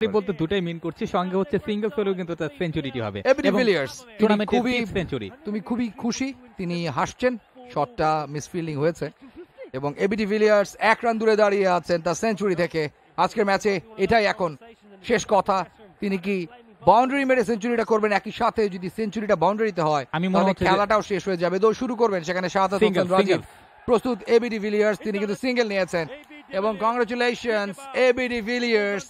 বলতে দুটাই মিন করছি, সঙ্গে হচ্ছে সিঙ্গেল হলেও কিন্তু তার সেঞ্চুরিটি হবে। এবি ডিভিলিয়ার্স টুর্নামেন্টের ফিফথ সেঞ্চুরি। তুমি খুবই খুশি, তিনি হাসছেন, শটটা মিসফিল্ডিং হয়েছে এবং এবি ডিভিলিয়ার্স 1 রান দূরে দাঁড়িয়ে আছেন তার সেঞ্চুরি থেকে। আজকের ম্যাচে এটাই এখন শেষ কথা, তিনি কি বাউন্ডারি মেরে সেঞ্চুরিটা করবেন, একই সাথে যদি সেঞ্চুরিটা বাউন্ডারিতে হয় আমি মনে হচ্ছে খেলাটাও শেষ হয়ে যাবে। দৌড় শুরু করবেন, সেখানে শাহাদাত হোসেন রাজীব প্রস্তুত। এবি ডিভিলিয়ার্স তিনি কিন্তু সিঙ্গেল নিয়েছেন এবং congratulations AB de Villiers,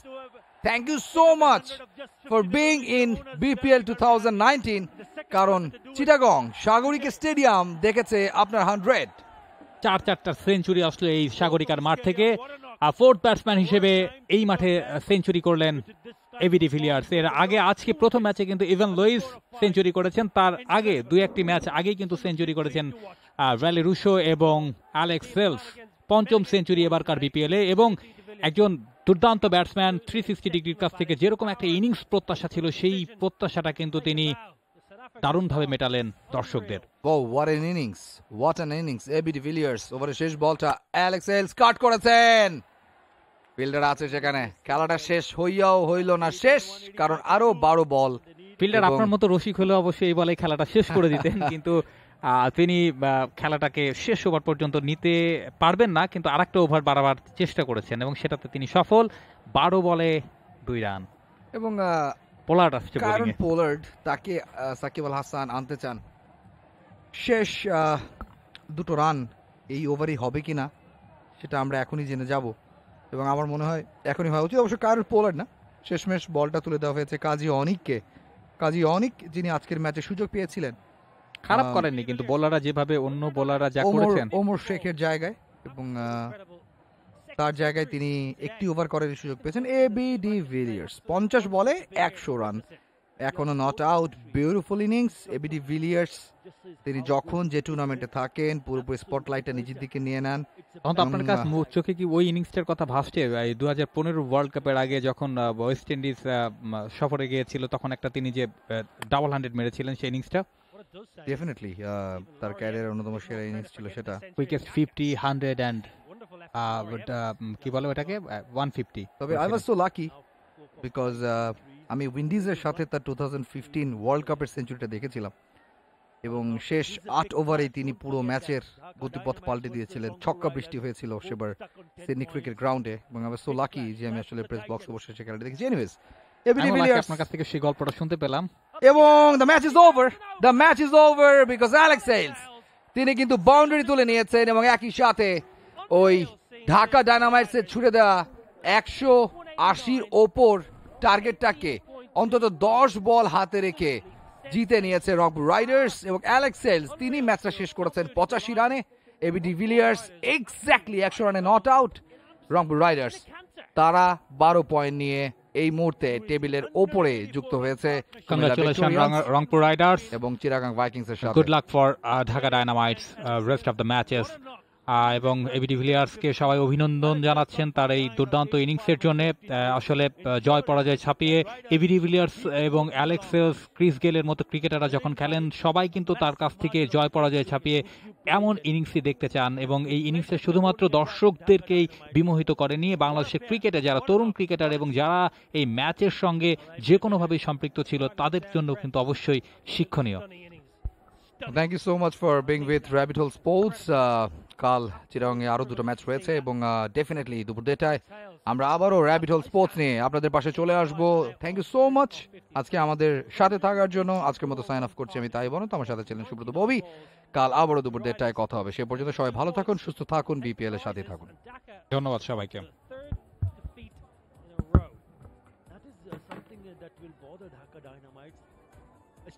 thank you so much for being in BPL 2019, কারণ চিটাগং সাগরিকা স্টেডিয়াম দেখেছে আপনার 100। চারটা সেঞ্চুরি আসলো এই সাগরিকার মাঠ থেকে। ফোর্থ ব্যাটসম্যান হিসেবে এই মাঠে সেঞ্চুরি করলেন এবি ডিভিলিয়ার্স। এর আগে আজকে প্রথম ম্যাচে কিন্তু ইভান লুইস সেঞ্চুরি করেছেন, তার আগে দুই একটি ম্যাচ আগেই কিন্তু সেঞ্চুরি করেছেন ভ্যালি রুশো এবং অ্যালেক্স সেলস। পঞ্চম সেঞ্চুরি এবারকার বিপিএলে এবং একজন দুর্দান্ত ব্যাটসম্যান। 360 ডিগ্রির কাছ থেকে যেরকম একটা ইনিংস প্রত্যাশা ছিল, সেই প্রত্যাশাটা কিন্তু তিনি দারুণভাবে মেটালেন দর্শকদের। What an innings, what an innings. AB de Villiers ওভারের শেষ বলটা অ্যালেক্স সেলস কাট করেছেন, ফিল্ডার আছে সেখানে, খেলাটা শেষ হইয়াও হইল না শেষ, কারণ আরো 12 বল। ফিল্ডার আপনার মতো রসিক হলে অবশ্যই এই বলে খেলাটা শেষ করে দিতেন, কিন্তু তিনি খেলাটাকে শেষ ওভার পর্যন্ত নিতে পারবেন না, কিন্তু আরেকটা ওভার বাড়াবার চেষ্টা করেছেন এবং সেটাতে তিনি সফল। 12 বলে 2 রান এবং পোলার্ড আসছে কারণ পোলার্ড তাকে সাকিব আল হাসান আনতে চান। শেষ 2 রান এই ওভারই হবে কিনা সেটা আমরা এখনই জেনে যাব এবং আমার মনে হয় এখনই হওয়া উচিত। অবশ্য কারণ পোলার্ড না, শেষমেশ বলটা তুলে দেওয়া হয়েছে কাজী অনিককে। কাজী অনিক যিনি আজকের ম্যাচে সুযোগ পেয়েছিলেন, খারাপ করেননি, কিন্তু বোলাররা যেভাবে অন্য বোলাররা যা করেছেন ওমর শেখের জায়গায় এবং তার জায়গায় তিনি একটি ওভার করার সুযোগ পেয়েছেন। এবি ডিভিলিয়ার্স 50 বলে 100 রান, এখনো not out. Beautiful innings AB de Villiers, তিনি যখন যে টুর্নামেন্টে থাকেন পুরোপুরি স্পটলাইটটা নিজের দিকে নিয়ে নেন। তখন তো আপনার কাছে চোখে কি ওই ইনিংসটার কথা ভাসছে 2015 ওয়ার্ল্ড কাপের আগে যখন ওয়েস্ট ইন্ডিজ সফরে গিয়েছিল, তখন একটা তিনি যে ডাবল 100 মেরেছিলেন সেই ইনিংসটা? ডেফিনেটলি তার ক্যারিয়ারের অন্যতম সেরা ইনিংস ছিল সেটা। উইকেট 50, 100 এন্ড কি বলে ওটাকে 150। তবে I was so lucky because আমি উইন্ডিজের সাথে তার 2015 ওয়ার্ল্ড কাপের সেঞ্চুরিটা দেখেছিলাম এবং শেষ 8 ওভারে তিনি পুরো ম্যাচের গতিপথ পাল্টে দিয়েছিলেন। ছক্কা বৃষ্টি হয়েছিল সেবার সিডনি ক্রিকেট গ্রাউন্ডে এবং আই ওয়াজ সো লাকি যে আমি আসলে প্রেস বক্সে বসে সে খেলাটা দেখেছি। এনিওয়েজ, এবি ডিভিলিয়ার্স আপনার কাছ থেকে সেই গল্পটা শুনতে পেলাম এবং the match is over, the match is over because Alex সেলস তিনি কিন্তু বাউন্ডারি তুলে নিয়েছেন এবং একই সাথে ওই ঢাকা ডায়নামাইটসের ছুড়ে দেওয়া 180-র ওপর টার্গেটটাকে অন্তত 10 বল হাতে রেখে জিতে নিয়েছে রংপুর রাইডার্স এবং অ্যালেক্স সেলস তিনি ম্যাচটা শেষ করেছেন 85 রানে। এবি ডিভিলিয়ার্স এক্স্যাক্টলি 100 রানে নট আউট। রংপুর রাইডার্স তারা 12 পয়েন্ট নিয়ে এই মুহূর্তে টেবিলের ওপরে যুক্ত হয়েছে। কংগ্রাচুলেশন রংপুর রাইডার্স এবং চিটাগাং ভাইকিংস এর সাথে। Good luck for Dhaka Dynamites rest of the matches. এবং এবি ডিভিলিয়ার্সকে সবাই অভিনন্দন জানাচ্ছেন তার এই দুর্দান্ত ইনিংসের জন্য। আসলে জয় পরাজয় ছাপিয়ে এবি ডিভিলিয়ার্স এবং অ্যালেক্স সেলস, ক্রিস গেলের মতো ক্রিকেটাররা যখন খেলেন সবাই কিন্তু তার কাছ থেকে জয় পরাজয় ছাপিয়ে এমন ইনিংসই দেখতে চান এবং এই ইনিংসে শুধুমাত্র দর্শকদেরকেই বিমোহিত করেনি, বাংলাদেশের ক্রিকেটে যারা তরুণ ক্রিকেটার এবং যারা এই ম্যাচের সঙ্গে যে কোনোভাবেই সম্পৃক্ত ছিল তাদের জন্য কিন্তু অবশ্যই শিক্ষণীয়। Thank you so much for being with Rabbit Hole Sports. কাল চিটাগাংয়ে আরো 2টো ম্যাচ রয়েছে এবং ডেফিনেটলি দুপুর 2টায় আমরা আবারও র্যাবিট হোল স্পোর্টস নিয়ে আপনাদের পাশে চলে আসবো। থ্যাংক ইউ সো মাচ আজকে আমাদের সাথে থাকার জন্য। আজকের মতো সাইন অফ করছি আমি তাই বলো, আমার সাথে ছিলেন সুব্রত ববি। কাল আবারও দুপুর 2টায় কথা হবে, সে পর্যন্ত সবাই ভালো থাকুন, সুস্থ থাকুন, বিপিএল এর সাথে থাকুন। ধন্যবাদ সবাইকে।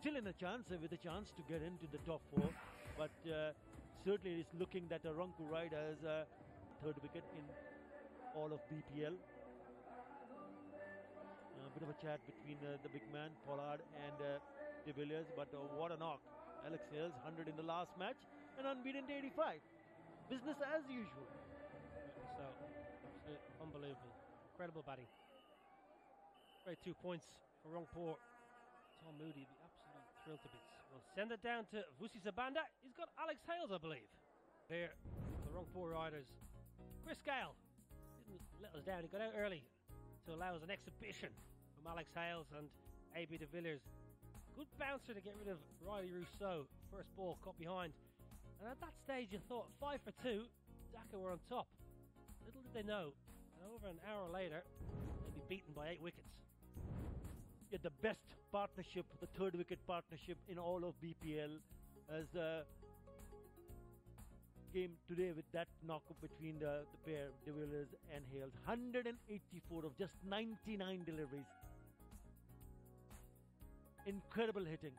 Still in a chance, with a chance to get into the top 4, but certainly it's looking that Rangpur Riders third wicket in all of BPL. A bit of a chat between the big man Pollard and De Villiers, but what a knock. Alex Hales 100 in the last match and unbeaten to 85. Business as usual. So, unbelievable. Incredible batting. Great 2 points for Rangpur. Tom Moody, the absolute thrill to bits. We'll send it down to Vusi Zabanda. He's got Alex Hales, I believe. There, the Rangpur Riders. Chris Gale didn't let us down. He got out early to allow us an exhibition from Alex Hales and AB de Villiers. Good bouncer to get rid of Riley Rousseau. First ball caught behind. And at that stage you thought 5 for 2, Dhaka were on top. Little did they know, and over an hour later, they'd be beaten by 8 wickets. Yeah, the best partnership, the third wicket partnership in all of BPL, as came today with that knock-up between the pair, De Villiers and Hales. 184 of just 99 deliveries. Incredible hitting.